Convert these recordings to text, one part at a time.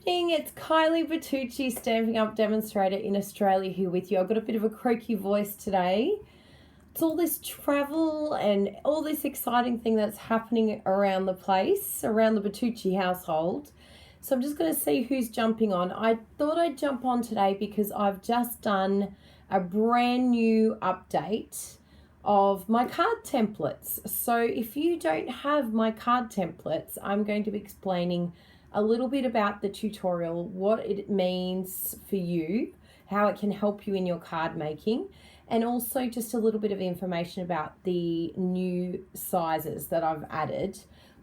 evening, it's Kylie Bertucci, Stamping Up Demonstrator in Australia here with you. I've got a bit of a croaky voice today. It's all this travel and all this exciting thing that's happening around the place, around the Bertucci household. So I'm just going to see who's jumping on. I thought I'd jump on today because I've just done a brand new update of my card templates. So if you don't have my card templates, I'm going to be explaining a little bit about the tutorial, what it means for you, how it can help you in your card making, and also just a little bit of information about the new sizes that I've added,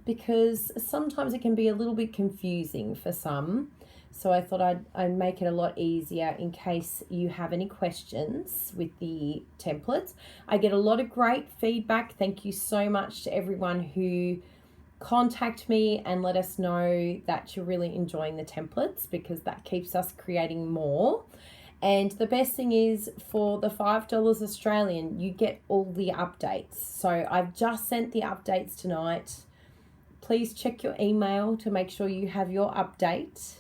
because sometimes it can be a little bit confusing for some. So I thought I'd make it a lot easier in case you have any questions with the templates. I get a lot of great feedback. Thank you so much to everyone who contact me and let us know that you're really enjoying the templates, because that keeps us creating more. And the best thing is, for the $5 Australian, you get all the updates. So I've just sent the updates tonight. Please check your email to make sure you have your update.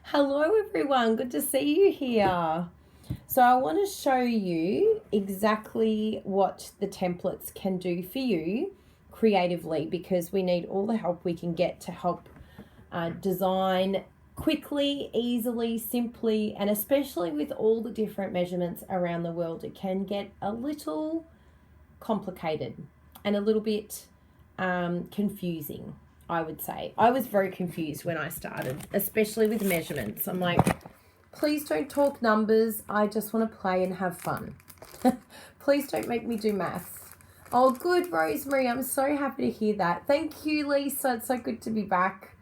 Hello everyone, good to see you here. So I want to show you exactly what the templates can do for you creatively, because we need all the help we can get to help design quickly, easily, simply, and especially with all the different measurements around the world, it can get a little complicated and a little bit confusing, I would say. I was very confused when I started, especially with measurements. I'm like, please don't talk numbers. I just want to play and have fun. Please don't make me do maths. Oh, good, Rosemary. I'm so happy to hear that. Thank you, Lisa. It's so good to be back.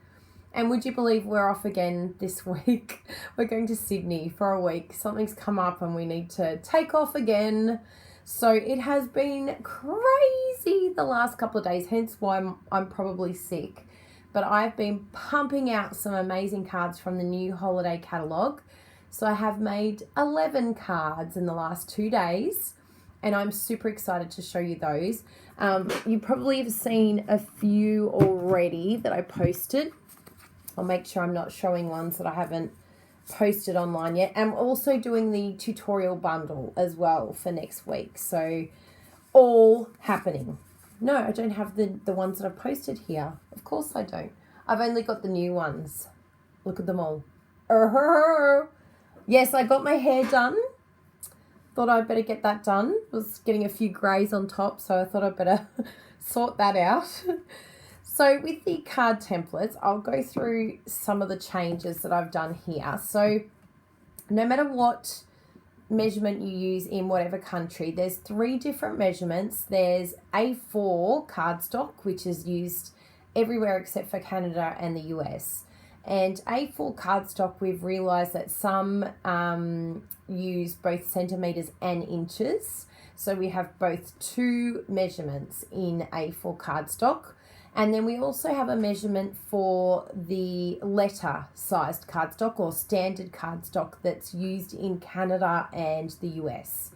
And would you believe we're off again this week? We're going to Sydney for a week. Something's come up and we need to take off again. So it has been crazy the last couple of days, hence why I'm probably sick. But I've been pumping out some amazing cards from the new holiday catalogue. So I have made 11 cards in the last 2 days, and I'm super excited to show you those. You probably have seen a few already that I posted. I'll make sure I'm not showing ones that I haven't posted online yet. I'm also doing the tutorial bundle as well for next week. So all happening. No, I don't have the ones that I've posted here. Of course I don't. I've only got the new ones. Look at them all. Yes, I got my hair done. Thought I'd better get that done. Was getting a few greys on top, so I thought I'd better sort that out. So with the card templates, I'll go through some of the changes that I've done here. So no matter what measurement you use in whatever country, there's 3 different measurements. There's A4 cardstock, which is used everywhere except for Canada and the US. And A4 cardstock, we've realised that some use both centimetres and inches. So we have both 2 measurements in A4 cardstock. And then we also have a measurement for the letter sized cardstock or standard cardstock that's used in Canada and the US.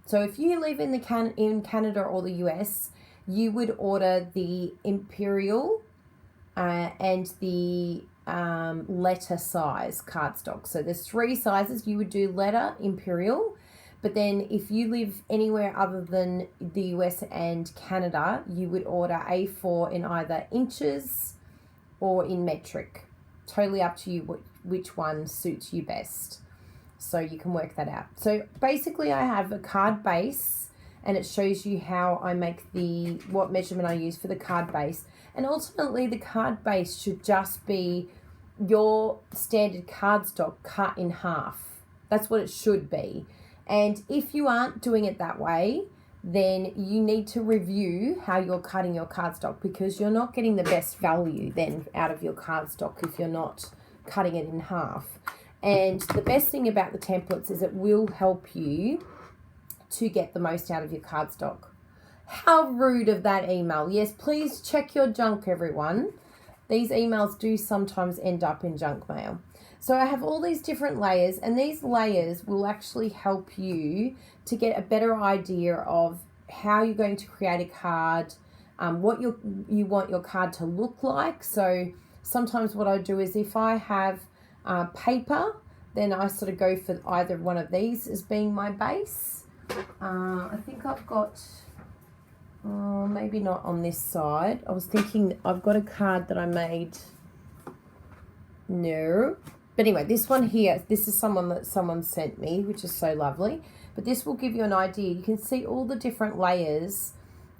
So if you live in in Canada or the US, you would order the imperial and the letter size cardstock. So there's 3 sizes. You would do letter, imperial, but then if you live anywhere other than the US and Canada, you would order A4 in either inches or in metric. Totally up to you which one suits you best. So you can work that out. So basically I have a card base, and it shows you how I make what measurement I use for the card base. And ultimately the card base should just be your standard cardstock cut in half. That's what it should be. And if you aren't doing it that way, then you need to review how you're cutting your cardstock, because you're not getting the best value then out of your cardstock if you're not cutting it in half. And the best thing about the templates is it will help you to get the most out of your cardstock. How rude of that email. Yes, please check your junk, everyone. These emails do sometimes end up in junk mail. So I have all these different layers, and these layers will actually help you to get a better idea of how you're going to create a card, what you want your card to look like. So sometimes what I do is, if I have paper, then I sort of go for either one of these as being my base. I think I've got, maybe not on this side. I was thinking I've got a card that I made. No. But anyway, this one here, this is someone sent me, which is so lovely. But this will give you an idea. You can see all the different layers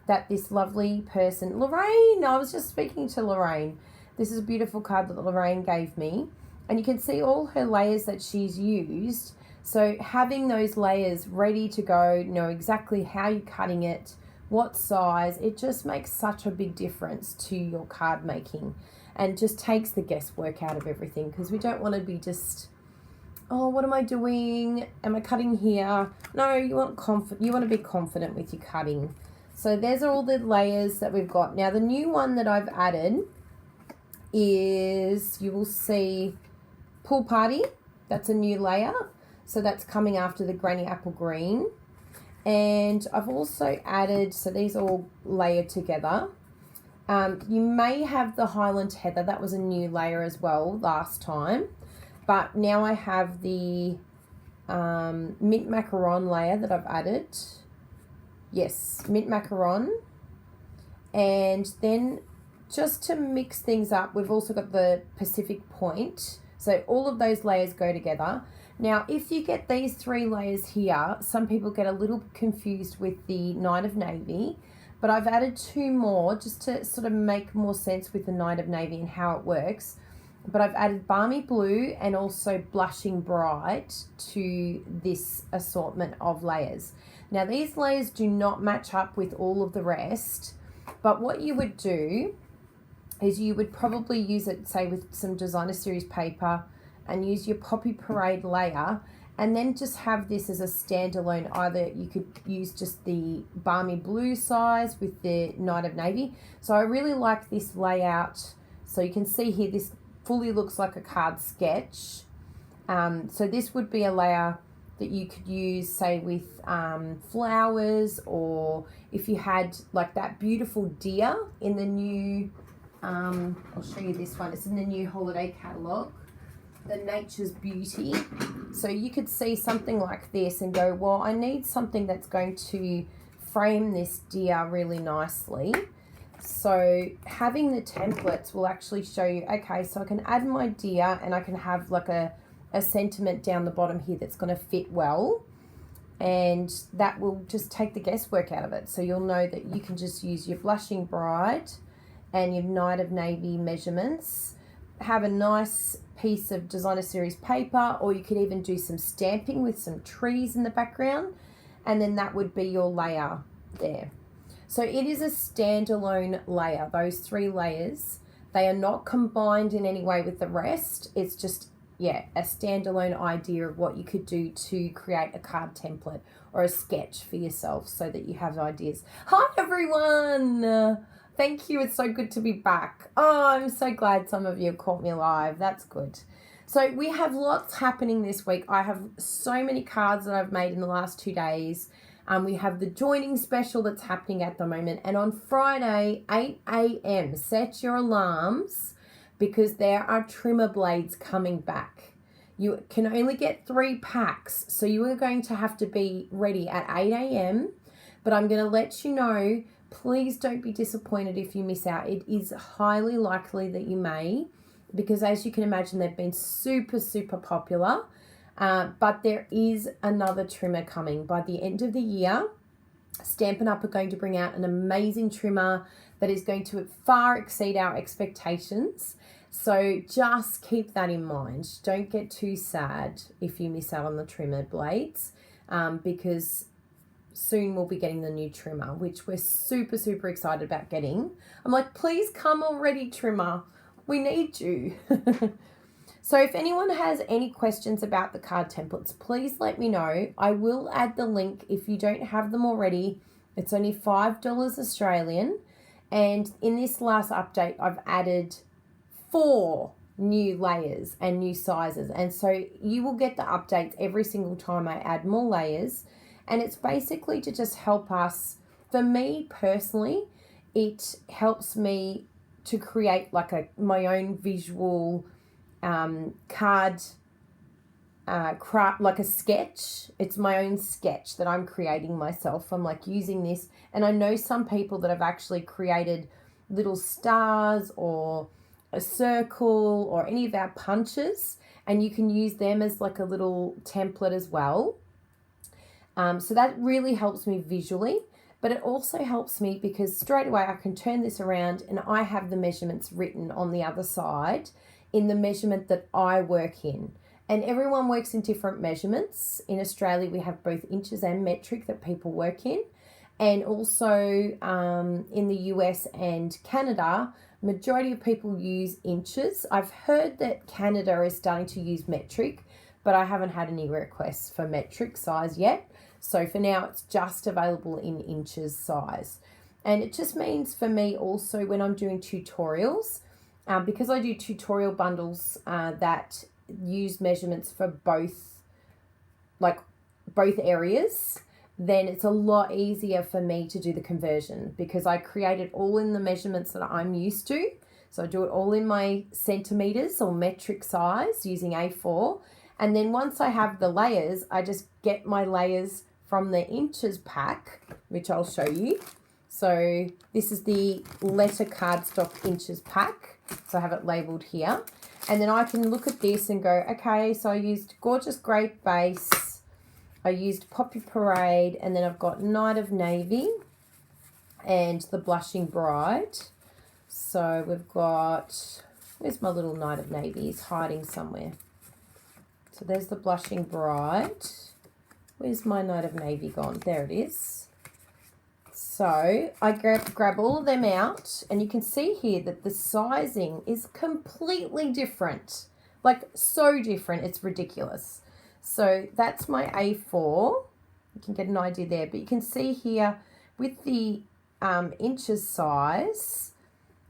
that this lovely person, Lorraine, I was just speaking to Lorraine. This is a beautiful card that Lorraine gave me. And you can see all her layers that she's used. So having those layers ready to go, know exactly how you're cutting it, what size, it just makes such a big difference to your card making and just takes the guesswork out of everything, because we don't want to be just, oh, what am I doing? Am I cutting here? No, you want to be confident with your cutting. So there's all the layers that we've got. Now the new one that I've added is, you will see Pool Party. That's a new layer. So that's coming after the Granny Apple Green. And I've also added, so these all layered together. You may have the Highland Heather. That was a new layer as well last time. But now I have the Mint Macaron layer that I've added. Yes, Mint Macaron. And then just to mix things up, we've also got the Pacific Point. So all of those layers go together. Now, if you get these 3 layers here, some people get a little confused with the Night of Navy, but I've added 2 more just to sort of make more sense with the Night of Navy and how it works. But I've added Balmy Blue and also Blushing Bright to this assortment of layers. Now, these layers do not match up with all of the rest, but what you would do is you would probably use it, say, with some designer series paper and use your Poppy Parade layer, and then just have this as a standalone. Either you could use just the Balmy Blue size with the Night of Navy. So I really like this layout. So you can see here, this fully looks like a card sketch. So this would be a layer that you could use, say, with flowers, or if you had like that beautiful deer in the new, I'll show you this one. It's in the new holiday catalogue, the Nature's Beauty. So you could see something like this and go, well, I need something that's going to frame this deer really nicely. So having the templates will actually show you, okay, so I can add my deer and I can have like a sentiment down the bottom here that's going to fit well. And that will just take the guesswork out of it. So you'll know that you can just use your Blushing Bright and your Night of Navy measurements, have a nice piece of designer series paper, or you could even do some stamping with some trees in the background, and then that would be your layer there. So it is a standalone layer, those 3 layers. They are not combined in any way with the rest. It's just, yeah, a standalone idea of what you could do to create a card template or a sketch for yourself so that you have ideas. Hi everyone! Thank you, it's so good to be back. Oh, I'm so glad some of you have caught me live. That's good. So we have lots happening this week. I have so many cards that I've made in the last 2 days. We have the joining special that's happening at the moment. And on Friday, 8 a.m, set your alarms, because there are trimmer blades coming back. You can only get 3 packs. So you are going to have to be ready at 8 a.m. But I'm going to let you know, please don't be disappointed if you miss out. It is highly likely that you may, because as you can imagine, they've been super, super popular. But there is another trimmer coming by the end of the year. Stampin' Up are going to bring out an amazing trimmer that is going to far exceed our expectations. So just keep that in mind. Don't get too sad if you miss out on the trimmer blades, because soon we'll be getting the new trimmer, which we're super, super excited about getting. I'm like, please come already, trimmer. We need you. So if anyone has any questions about the card templates, please let me know. I will add the link if you don't have them already. It's only $5 Australian. And in this last update, I've added 4 new layers and new sizes. And so you will get the updates every single time I add more layers. And it's basically to just help us, for me personally, it helps me to create like my own visual card craft, like a sketch. It's my own sketch that I'm creating myself. I'm like using this, and I know some people that have actually created little stars or a circle or any of our punches, and you can use them as like a little template as well. So that really helps me visually, but it also helps me because straight away I can turn this around and I have the measurements written on the other side in the measurement that I work in. And everyone works in different measurements. In Australia, we have both inches and metric that people work in. And also in the US and Canada, majority of people use inches. I've heard that Canada is starting to use metric, but I haven't had any requests for metric size yet. So for now, it's just available in inches size. And it just means for me also when I'm doing tutorials, because I do tutorial bundles that use measurements for both areas, then it's a lot easier for me to do the conversion because I create it all in the measurements that I'm used to. So I do it all in my centimeters or metric size using A4. And then once I have the layers, I just get my layers from the inches pack, which I'll show you. So this is the letter cardstock inches pack. So I have it labeled here. And then I can look at this and go, okay, so I used Gorgeous Grape Base, I used Poppy Parade, and then I've got Night of Navy and the Blushing Bride. So we've got, where's my little Night of Navy? It's hiding somewhere. So there's the Blushing Bride. Where's my Night of Navy gone? There it is. So I grab all of them out, and you can see here that the sizing is completely different, like so different, it's ridiculous. So that's my A4. You can get an idea there, but you can see here with the inches size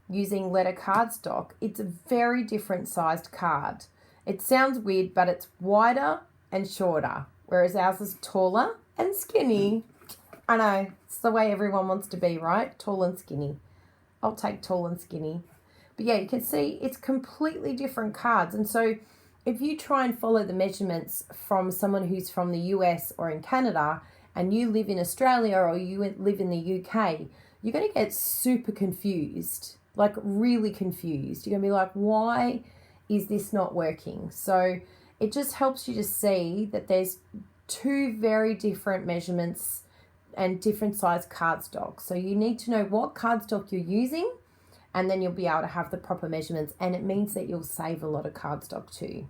using letter cardstock, it's a very different sized card. It sounds weird, but it's wider and shorter, whereas ours is taller and skinny. I know, it's the way everyone wants to be, right? Tall and skinny. I'll take tall and skinny. But yeah, you can see it's completely different cards. And so if you try and follow the measurements from someone who's from the US or in Canada, and you live in Australia or you live in the UK, you're going to get super confused, like really confused. You're going to be like, why is this not working? So it just helps you to see that there's two very different measurements and different size cardstock. So you need to know what cardstock you're using, and then you'll be able to have the proper measurements, and it means that you'll save a lot of cardstock too.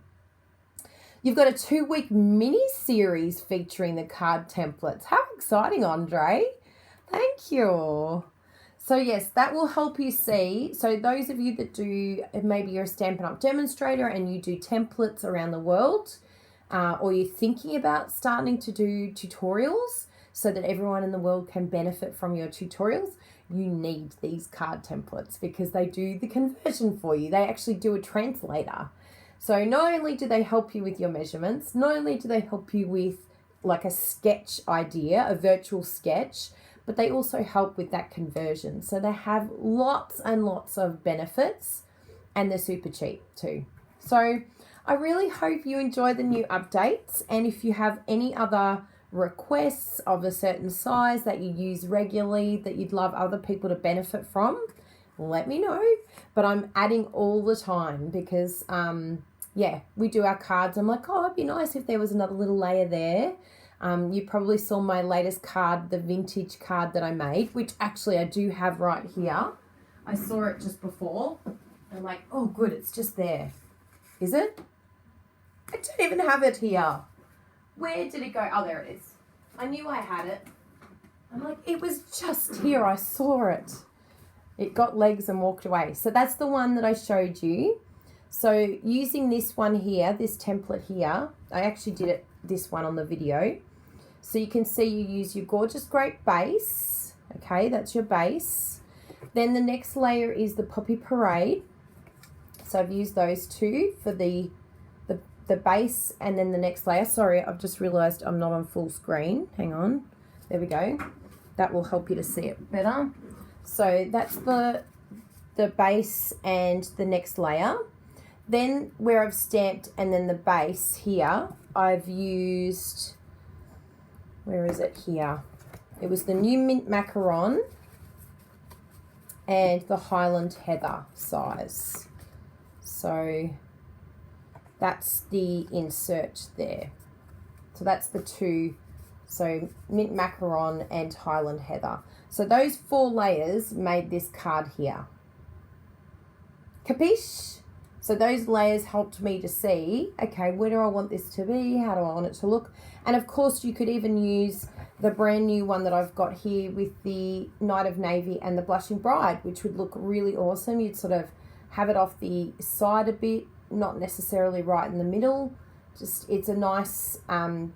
You've got a 2-week mini series featuring the card templates. How exciting, Andre. Thank you. So yes, that will help you see. So those of you that do, maybe you're a Stampin' Up! Demonstrator and you do templates around the world, or you're thinking about starting to do tutorials, so that everyone in the world can benefit from your tutorials, you need these card templates because they do the conversion for you. They actually do a translator. So not only do they help you with your measurements, not only do they help you with like a sketch idea, a virtual sketch, but they also help with that conversion. So they have lots and lots of benefits, and they're super cheap too. So I really hope you enjoy the new updates, and if you have any other requests of a certain size that you use regularly that you'd love other people to benefit from, let me know. But I'm adding all the time because we do our cards. I'm like, oh, it'd be nice if there was another little layer there. You probably saw my latest card, the vintage card that I made, which actually I do have right here. I saw it just before. I'm like, oh good, it's just there. Is it? I don't even have it here. Where did it go? Oh, there it is. I knew I had it. I'm like, it was just here. I saw it. It got legs and walked away. So that's the one that I showed you. So using this one here, this template here, I actually did this one on the video. So you can see you use your Gorgeous Grape base. Okay, that's your base. Then the next layer is the Poppy Parade. So I've used those two for the base, and then the next layer. Sorry, I've just realized I'm not on full screen. Hang on. There we go. That will help you to see it better. So that's the base and the next layer. then where I've stamped and then the base here, I've used, where is it here? It was the new mint macaron and the Highland heather size. So that's the insert there. So that's the two, so mint macaron and Highland heather. So those 4 layers made this card here. Capiche? So those layers helped me to see, okay, where do I want this to be? How do I want it to look? And of course you could even use the brand new one that I've got here with the Knight of Navy and the Blushing Bride, which would look really awesome. You'd sort of have it off the side a bit, not necessarily right in the middle. Just, it's a nice,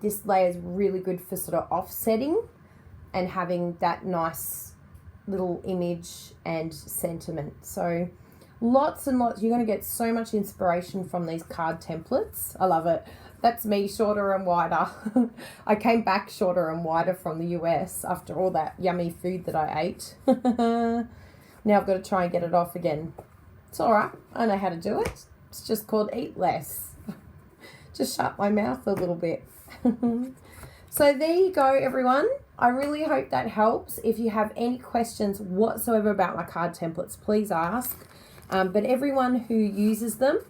this layer is really good for sort of offsetting and having that nice little image and sentiment. So lots and lots, you're going to get so much inspiration from these card templates. I love it. That's me, shorter and wider. I came back shorter and wider from the US after all that yummy food that I ate. Now I've got to try and get it off again. It's all right. I know how to do it. It's just called eat less. Just shut my mouth a little bit. So there you go, everyone. I really hope that helps. If you have any questions whatsoever about my card templates, please ask. But everyone who uses them,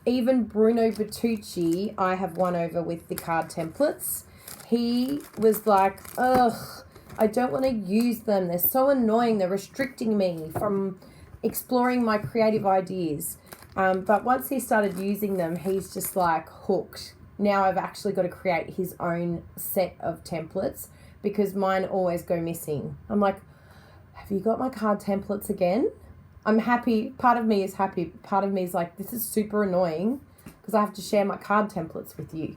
even Bruno Bertucci, I have won over with the card templates. He was like, ugh, I don't want to use them. They're so annoying. They're restricting me from exploring my creative ideas. But once he started using them, he's just like hooked. Now I've actually got to create his own set of templates because mine always go missing. I'm like, have you got my card templates again? I'm happy. Part of me is happy. Part of me is like, this is super annoying because I have to share my card templates with you.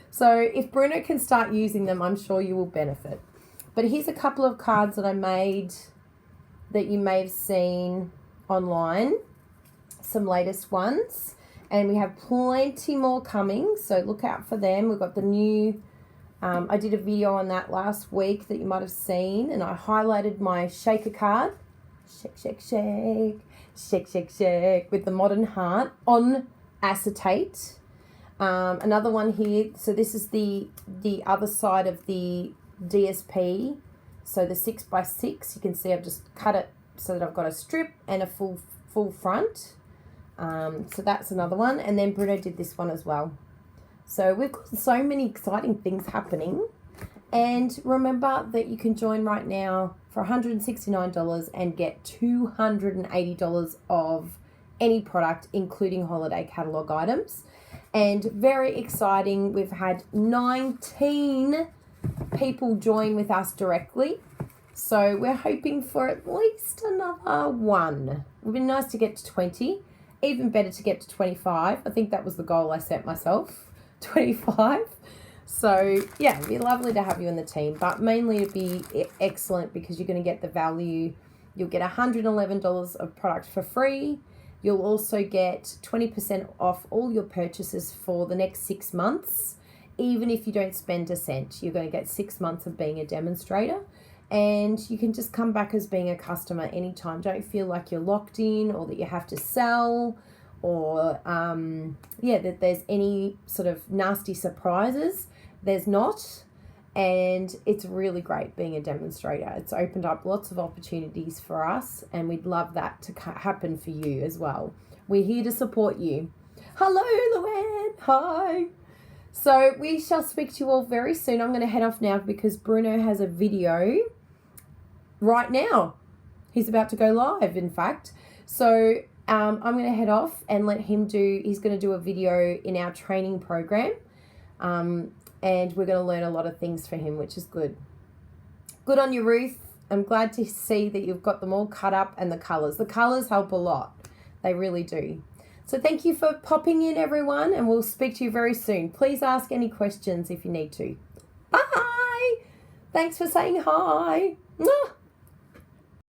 So if Bruno can start using them, I'm sure you will benefit. But here's a couple of cards that I made that you may have seen online. Some latest ones. And we have plenty more coming. So look out for them. We've got the new... I did a video on that last week that you might have seen. And I highlighted my shaker card. Shake, shake, shake, shake, shake, shake, with the modern heart on acetate. Another one here. So this is the other side of the DSP. So the 6x6, you can see I've just cut it so that I've got a strip and a full front. So that's another one. And then Bruno did this one as well. So we've got so many exciting things happening. And remember that you can join right now for $169 and get $280 of any product, including holiday catalogue items. And very exciting, we've had 19 people join with us directly. So we're hoping for at least another one. It would be nice to get to 20. Even better to get to 25. I think that was the goal I set myself, 25. So, yeah, it'd be lovely to have you in the team, but mainly it'd be excellent because you're going to get the value. You'll get $111 of product for free. You'll also get 20% off all your purchases for the next 6 months. Even if you don't spend a cent, you're going to get 6 months of being a demonstrator. And you can just come back as being a customer anytime. Don't feel like you're locked in or that you have to sell or, that there's any sort of nasty surprises. There's not. And it's really great being a demonstrator. It's opened up lots of opportunities for us and we'd love that to happen for you as well. We're here to support you. Hello, Luann. Hi. So we shall speak to you all very soon. I'm going to head off now because Bruno has a video right now. He's about to go live, in fact. So I'm going to head off and let him he's going to do a video in our training program. And we're going to learn a lot of things for him, which is good. Good on you, Ruth. I'm glad to see that you've got them all cut up and the colours. The colours help a lot. They really do. So thank you for popping in, everyone, and we'll speak to you very soon. Please ask any questions if you need to. Bye. Thanks for saying hi. Mwah.